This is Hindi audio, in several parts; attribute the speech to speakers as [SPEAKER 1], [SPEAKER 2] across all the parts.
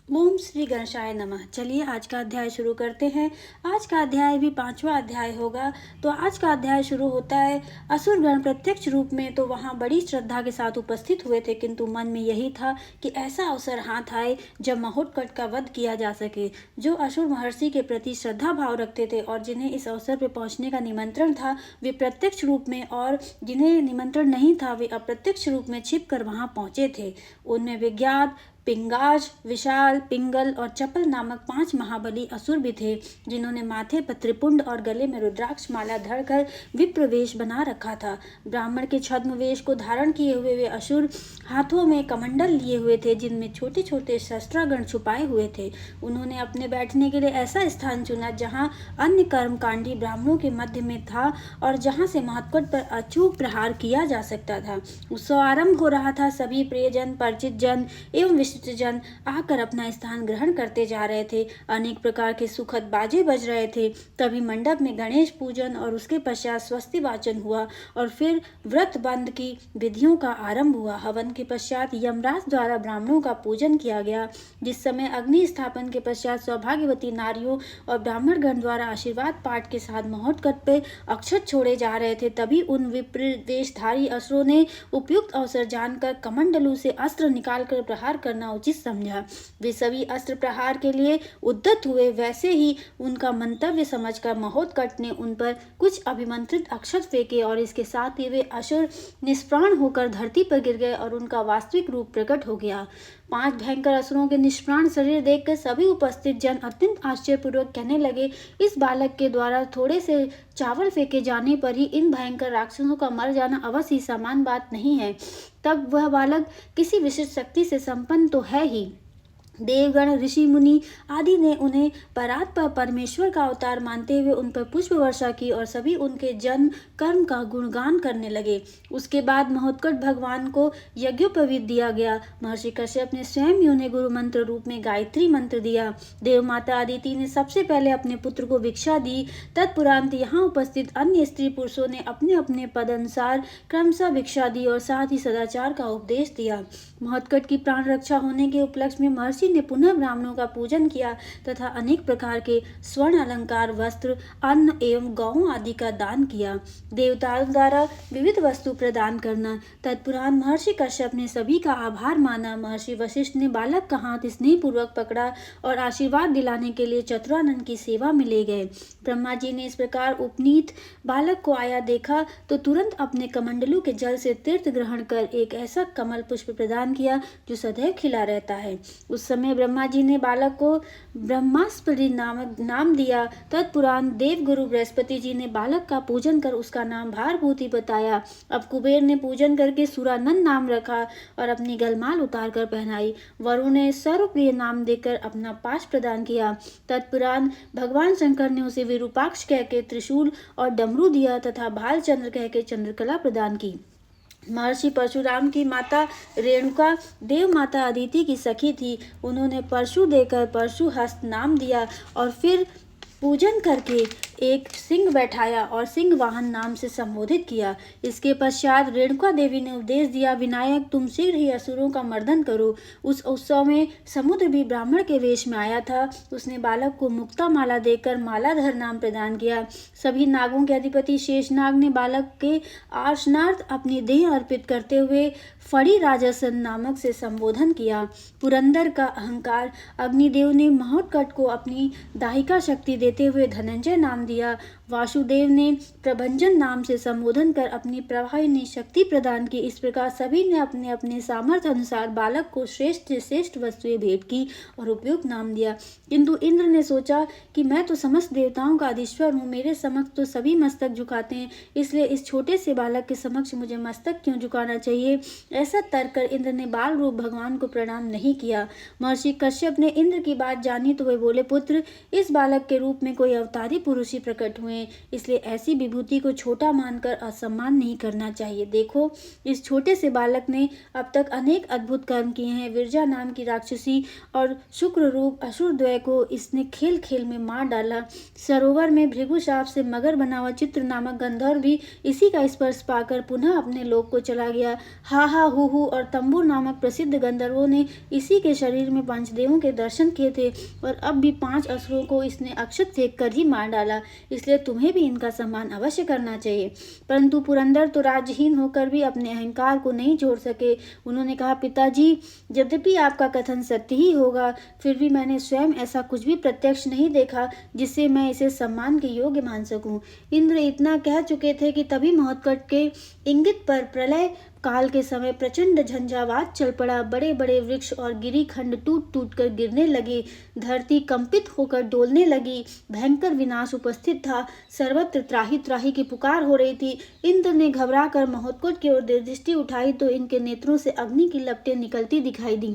[SPEAKER 1] ओम श्री गणेशाय नमः। चलिए आज का अध्याय शुरू करते हैं। आज का अध्याय भी 5वां अध्याय होगा। तो आज का अध्याय शुरू होता है, असुरगण प्रत्यक्ष रूप में तो वहां बड़ी श्रद्धा के साथ उपस्थित हुए थे, किंतु मन में यही था कि ऐसा अवसर हाथ आए जब महोत्कट का वध किया जा सके। जो असुर महर्षि के प्रति श्रद्धा भाव रखते थे और जिन्हें इस अवसर पर पहुंचने का निमंत्रण था, वे प्रत्यक्ष रूप में, और जिन्हें निमंत्रण नहीं था वे अप्रत्यक्ष रूप में छिप कर वहां पहुंचे थे। उनमें विज्ञात, पिंगाज, विशाल, पिंगल और चपल नामक 5 महाबली असुर भी थे, जिन्होंने माथे पर त्रिपुंड और गले में रुद्राक्ष माला धरकर विप्रवेश बना रखा था। ब्राह्मण के छद्म वेश को धारण किए हुए वे असुर हाथों में कमंडल लिए हुए थे, जिनमें छोटे छोटे शस्त्रागण छुपाए हुए थे। उन्होंने अपने बैठने के लिए ऐसा स्थान चुना जहाँ अन्य कर्मकांडी ब्राह्मणों के मध्य में था और जहाँ से महत्कट पर अचूक प्रहार किया जा सकता था। उत्सव आरंभ हो रहा था। सभी प्रियजन, परिचित जन एवं जन आकर अपना स्थान ग्रहण करते जा रहे थे। अनेक प्रकार के सुखद बाजे बज रहे थे। तभी मंडप में गणेश पूजन और उसके पश्चात स्वस्ति वाचन हुआ और फिर व्रत बंध की विधियों का आरंभ हुआ। हवन के पश्चात यमराज द्वारा ब्राह्मणों का पूजन किया गया। जिस समय अग्नि स्थापन के पश्चात सौभाग्यवती नारियों और ब्राह्मण गण द्वारा आशीर्वाद पाठ के साथ महोत्कट पे अक्षत छोड़े जा रहे थे, तभी उन विप्र वेशधारी असुरों ने उपयुक्त अवसर जानकर कमंडलू से अस्त्र निकालकर प्रहार करना उचित समझा। वे सभी अस्त्र प्रहार के लिए उद्यत हुए। वैसे ही उनका मंतव्य समझकर महोत्कट ने उन पर कुछ अभिमंत्रित अक्षत फेंके और इसके साथ ही वे असुर निष्प्राण होकर धरती पर गिर गए और उनका वास्तविक रूप प्रकट हो गया। 5 भयंकर असुरों के निष्प्राण शरीर देखकर सभी उपस्थित जन अत्यंत आश्चर्यपूर्वक कहने लगे, इस बालक के द्वारा थोड़े से चावल फेंके जाने पर ही इन भयंकर राक्षसों का मर जाना अवश्य ही सामान्य बात नहीं है। तब वह बालक किसी विशिष्ट शक्ति से संपन्न तो है ही। देवगण, ऋषि मुनि आदि ने उन्हें परात्पर परमेश्वर का अवतार मानते हुए उन पर पुष्प वर्षा की और सभी उनके जन्म कर्म का गुणगान करने लगे। उसके बाद महोत्कट भगवान को यज्ञोपवीत दिया गया। महर्षि कश्यप ने स्वयं ही उन्हें गुरु मंत्र रूप में गायत्री मंत्र दिया। देव माता अदिति ने सबसे पहले अपने पुत्र को भिक्षा दी। तत्परांत यहाँ उपस्थित अन्य स्त्री पुरुषों ने अपने अपने पद अनुसार क्रमशः भिक्षा दी और साथ ही सदाचार का उपदेश दिया। महोत्कट की प्राण रक्षा होने के उपलक्ष्य में महर्षि ने पुनः ब्राह्मणों का पूजन किया तथा अनेक प्रकार के स्वर्ण अलंकार, वस्त्र, अन्न एवं गौओं आदि का दान किया। देवताओं द्वारा विविध वस्तु प्रदान करना। तत्परांत महर्षि कश्यप ने सभी का आभार माना। महर्षि वशिष्ठ ने बालक का हाथ स्नेह पूर्वक पकड़ा और आशीर्वाद दिलाने के लिए चतुरानन की सेवा में ले गए। ब्रह्मा जी ने इस प्रकार उपनीत बालक को आया देखा तो तुरंत अपने कमंडलू के जल से तीर्थ ग्रहण कर एक ऐसा कमल पुष्प प्रदान किया जो सदैव खिला रहता है। उस समय ब्रह्मा जी ने बालक को ब्रह्मास्पति नाम दिया। तत्पुराण देव गुरु बृहस्पति जी ने बालक का पूजन कर उसका नाम भारभूति बताया। अब कुबेर ने पूजन करके सुरानंद नाम रखा और अपनी गलमाल उतार कर पहनाई। वरुण ने सर्वप्रिय नाम देकर अपना पाश प्रदान किया। तत्पुराण भगवान शंकर ने उसे विरूपाक्ष कह के त्रिशूल और डमरू दिया तथा भालचंद्र कह के चंद्रकला प्रदान की। महर्षि परशुराम की माता रेणुका देव माता अदिति की सखी थी। उन्होंने परशु देकर परशुहस्त नाम दिया और फिर पूजन करके एक सिंह बैठाया और सिंह वाहन नाम से संबोधित किया। इसके पश्चात रेणुका देवी ने उपदेश दिया, विनायक तुम शीघ्र ही असुरों का मर्दन करो। उस उत्सव में समुद्र भी ब्राह्मण के वेश में आया था। उसने बालक को मुक्ता माला देकर मालाधर नाम प्रदान किया। सभी नागों के अधिपति शेषनाग ने बालक के आर्षणार्थ अपनी देह अर्पित करते हुए फड़ी राजसन नामक से संबोधन किया। पुरंदर का अहंकार अग्निदेव ने महोत्कट को अपनी दाहिका शक्ति देते हुए धनंजय नाम दिया। वासुदेव ने प्रभंजन नाम से संबोधन कर अपनी प्रवाहिनी शक्ति प्रदान की। इस प्रकार सभी ने अपने अपने सामर्थ्य अनुसार बालक को श्रेष्ठ से श्रेष्ठ वस्तुएं भेंट की और उपयुक्त नाम दिया। किंतु इंद्र ने सोचा कि मैं तो समस्त देवताओं का अधीश्वर हूँ, मेरे समक्ष तो सभी मस्तक झुकाते हैं, इसलिए इस छोटे से बालक के समक्ष मुझे मस्तक क्यों झुकाना चाहिए। ऐसा तर्क कर इंद्र ने बाल रूप भगवान को प्रणाम नहीं किया। महर्षि कश्यप ने इंद्र की बात जानी तो वे बोले, पुत्र इस बालक के रूप में कोई अवतारी पुरुष ही प्रकट हुए हुए, इसलिए ऐसी विभूति को छोटा मानकर असम्मान नहीं करना चाहिए। देखो, इस छोटे से बालक ने अब तक अनेक अद्भुत कर्म किए हैं। विरजा नाम की राक्षसी और शुक्र रूप असुरद्वय को इसने खेल खेल में मार डाला। सरोवर में भृगु शाप से मगर बना हुआ चित्र नामक गंधर्व भी इसी का स्पर्श पाकर पुनः अपने लोक को चला गया। हा हा हु हु और तंबूर नामक प्रसिद्ध गंधर्वों ने इसी के शरीर में पंचदेवों के दर्शन किए थे, और अब भी 5 असुरों को इसने अक्षत फेंक कर ही मार डाला। इसलिए तुम्हें भी इनका सम्मान अवश्य करना चाहिए। परंतु पुरंदर तो राज्यहीन होकर भी अपने अहंकार को नहीं छोड़ सके। उन्होंने कहा, पिताजी, यद्यपि आपका कथन सत्य ही होगा, फिर भी मैंने स्वयं ऐसा कुछ भी प्रत्यक्ष नहीं देखा जिससे मैं इसे सम्मान के योग्य मान सकूं। इंद्र इतना कह चुके थे कि तभी महोत्कट के इंगित पर प्रलय काल के समय प्रचंड झंझावात चल पड़ा। बड़े बड़े वृक्ष और गिरी खंड टूट टूट कर गिरने लगे। धरती कंपित होकर डोलने लगी। भयंकर विनाश उपस्थित था। सर्वत्र त्राही त्राही की पुकार हो रही थी। इंद्र ने घबरा कर महोत्कट की ओर दृष्टि उठाई तो इनके नेत्रों से अग्नि की लपटें निकलती दिखाई दी।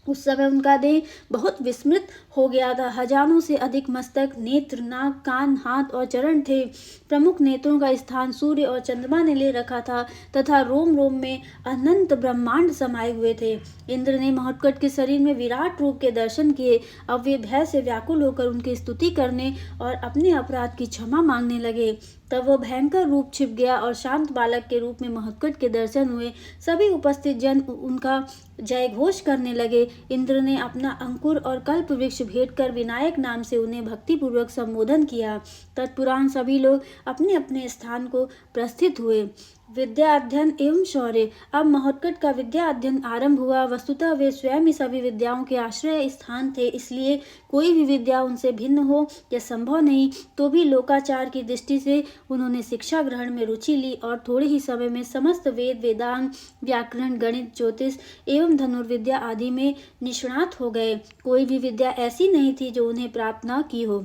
[SPEAKER 1] उस समय उनका देह बहुत विस्मृत हो गया था। हजारों से अधिक मस्तक, नेत्र, नाक, कान, हाथ और चरण थे। प्रमुख नेत्रों का स्थान सूर्य और चंद्रमा ने ले रखा था तथा रोम रोम में अनंत ब्रह्मांड समाये हुए थे। इंद्र ने महोत्कट के शरीर में विराट रूप के दर्शन किए। अब वे भय से व्याकुल होकर उनकी स्तुति करने और अपने अपराध की क्षमा मांगने लगे। तब वह भयंकर रूप छिप गया और शांत बालक के रूप में महोत्कट के दर्शन हुए। सभी उपस्थित जन उनका जय घोष करने लगे। इंद्र ने अपना अंकुर और कल्प वृक्ष भेंट कर विनायक नाम से उन्हें भक्तिपूर्वक संबोधन किया। तत्पुराण सभी लोग अपने अपने स्थान को प्रस्थित हुए। विद्या अध्ययन एवं शौर्य। अब महोत्कट का विद्या अध्ययन आरंभ हुआ। वस्तुतः वे स्वयं ही सभी विद्याओं के आश्रय स्थान थे, इसलिए कोई भी विद्या उनसे भिन्न हो यह संभव नहीं। तो भी लोकाचार की दृष्टि से उन्होंने शिक्षा ग्रहण में रुचि ली और थोड़े ही समय में समस्त वेद, वेदांग, व्याकरण, गणित, ज्योतिष एवं धनुर्विद्या आदि में निष्णात हो गए। कोई भी विद्या ऐसी नहीं थी जो उन्हें प्राप्त न की हो।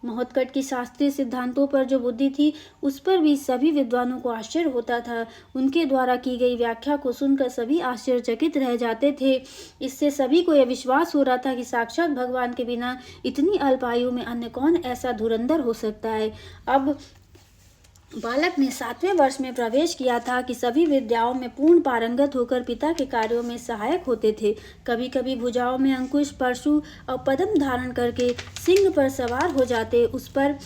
[SPEAKER 1] महोत्कट की शास्त्रीय सिद्धांतों पर जो बुद्धि थी उस पर भी सभी विद्वानों को आश्चर्य होता था। उनके द्वारा की गई व्याख्या को सुनकर सभी आश्चर्यचकित रह जाते थे। इससे सभी को यह विश्वास हो रहा था कि साक्षात भगवान के बिना इतनी अल्प आयु में अन्य कौन ऐसा धुरंधर हो सकता है। अब बालक ने 7वें वर्ष में प्रवेश किया था कि सभी विद्याओं में पूर्ण पारंगत होकर पिता के कार्यों में सहायक होते थे। कभी कभी भुजाओं में अंकुश, परशु और पद्म धारण करके सिंह पर सवार हो जाते। उस पर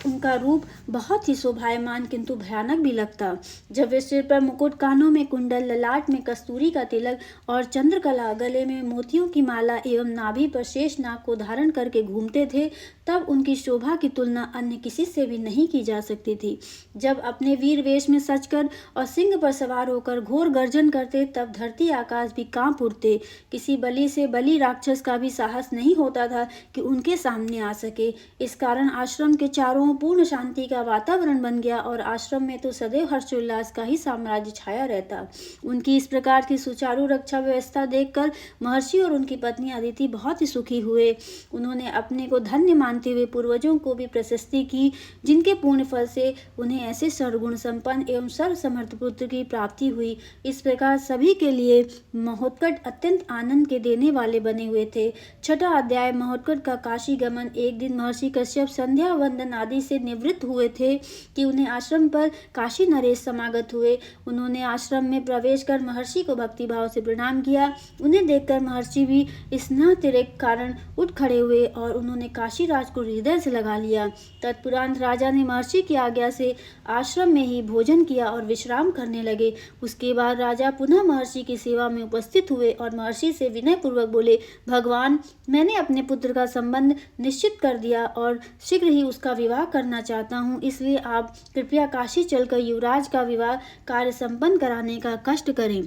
[SPEAKER 1] उनका रूप बहुत ही शोभायमान किंतु भयानक भी लगता। जब वे सिर पर मुकुट, कानों में कुंडल, ललाट में कस्तूरी का तिलक और चंद्रकला, गले में मोतियों की माला एवं नाभि पर शेष नाग को धारण करके घूमते थे, तब उनकी शोभा की तुलना अन्य किसी से भी नहीं की जा सकती थी। जब अपने वीर वेश में सजकर और सिंह पर सवार होकर घोर गर्जन करते, तब धरती आकाश भी कांप उठते। किसी बलि से बलि राक्षस का भी साहस नहीं होता था कि उनके सामने आ सके। इस कारण आश्रम के चारों ओर पूर्ण शांति का वातावरण बन गया और आश्रम में तो सदैव हर्षोल्लास का ही साम्राज्य छाया रहता। उनकी इस प्रकार की सुचारू रक्षा व्यवस्था देखकर महर्षि और उनकी पत्नी अदिति बहुत ही सुखी हुए। उन्होंने अपने को धन्य मानते हुए पूर्वजों को भी प्रशस्ति की, जिनके पूर्ण फल से उन्हें ऐसे सर्वगुण संपन्न एवं सर्वसमर्थ पुत्र की प्राप्ति हुई। इस प्रकार सभी के लिए महोत्कट अत्यंत आनंद के देने वाले बने हुए थे। 6वां अध्याय, महोत्कट का काशी गमन। एक दिन महर्षि कश्यप संध्या वंदन आदि से निवृत्त हुए थे कि उन्हें आश्रम पर काशी नरेश समागत हुए। उन्होंने आश्रम में प्रवेश कर महर्षि को भक्तिभाव से प्रणाम किया। उन्हें देखकर महर्षि भी स्नेहातिरेक कारण उठ खड़े हुए और उन्होंने काशीराज को हृदय से लगा लिया। तत्पुरांत राजा ने महर्षि की आज्ञा से आश्रम में ही भोजन किया और विश्राम करने लगे। उसके बाद राजा पुनः महर्षि की सेवा में उपस्थित हुए और महर्षि से विनय पूर्वक बोले, भगवान, मैंने अपने पुत्र का संबंध निश्चित कर दिया और शीघ्र ही उसका विवाह करना चाहता हूँ, इसलिए आप कृपया काशी चलकर युवराज का विवाह कार्य संपन्न कराने का कष्ट करें।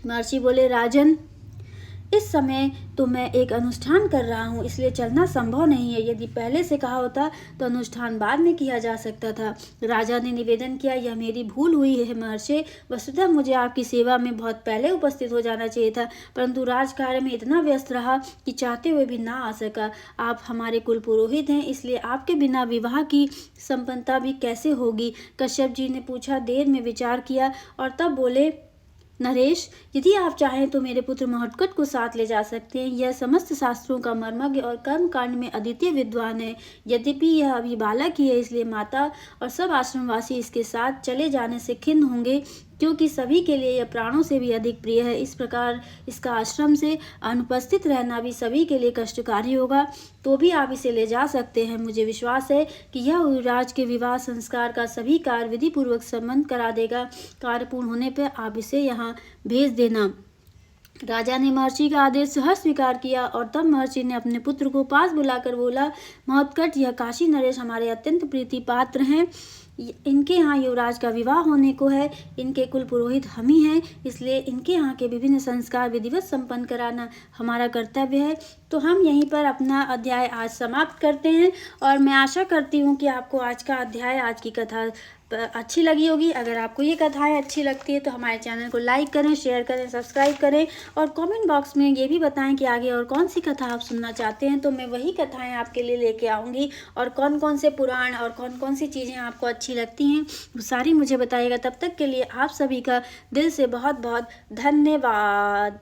[SPEAKER 1] महर्षि बोले, राजन, इस समय तो मैं एक अनुष्ठान कर रहा हूँ, इसलिए चलना संभव नहीं है। यदि पहले से कहा होता तो अनुष्ठान बाद में किया जा सकता था। राजा ने निवेदन किया, यह मेरी भूल हुई है महर्षि। वस्तुतः मुझे आपकी सेवा में बहुत पहले उपस्थित हो जाना चाहिए था, परंतु राजकार्य में इतना व्यस्त रहा कि चाहते हुए भी ना आ सका। आप हमारे कुल पुरोहित हैं, इसलिए आपके बिना विवाह की संपन्नता भी कैसे होगी। कश्यप जी ने पूछा। देर में विचार किया और तब बोले, नरेश, यदि आप चाहें तो मेरे पुत्र महोत्कट को साथ ले जा सकते हैं। यह समस्त शास्त्रों का मर्मज्ञ और कर्म कांड में अद्वितीय विद्वान है। यद्यपि यह अभी बालक ही है, इसलिए माता और सब आश्रमवासी इसके साथ चले जाने से खिन्न होंगे, क्योंकि सभी के लिए यह प्राणों से भी अधिक प्रिय है। इस प्रकार इसका आश्रम से अनुपस्थित रहना भी सभी के लिए कष्टकारी होगा, तो भी आप इसे ले जा सकते हैं। मुझे विश्वास है कि यह युवराज के विवाह संस्कार का सभी कार्य विधि पूर्वक संपन्न करा देगा। कार्य पूर्ण होने पर आप इसे यहाँ भेज देना। राजा ने महर्षि का आदेश सहर्ष स्वीकार किया और तब महर्षि ने अपने पुत्र को पास बुलाकर बोला, महोत्कट, यह काशी नरेश हमारे अत्यंत प्रीति पात्र हैं। इनके यहाँ युवराज का विवाह होने को है। इनके कुल पुरोहित हम ही हैं, इसलिए इनके यहाँ के विभिन्न संस्कार विधिवत संपन्न कराना हमारा कर्तव्य है। तो हम यहीं पर अपना अध्याय आज समाप्त करते हैं और मैं आशा करती हूँ कि आपको आज का अध्याय, आज की कथा अच्छी लगी होगी। अगर आपको ये कथाएं अच्छी लगती है तो हमारे चैनल को लाइक करें, शेयर करें, सब्सक्राइब करें और कमेंट बॉक्स में ये भी बताएं कि आगे और कौन सी कथा आप सुनना चाहते हैं, तो मैं वही कथाएं आपके लिए लेके आऊँगी। और कौन कौन से पुराण और कौन कौन सी चीज़ें आपको अच्छी लगती हैं वो सारी मुझे बताइएगा। तब तक के लिए आप सभी का दिल से बहुत बहुत धन्यवाद।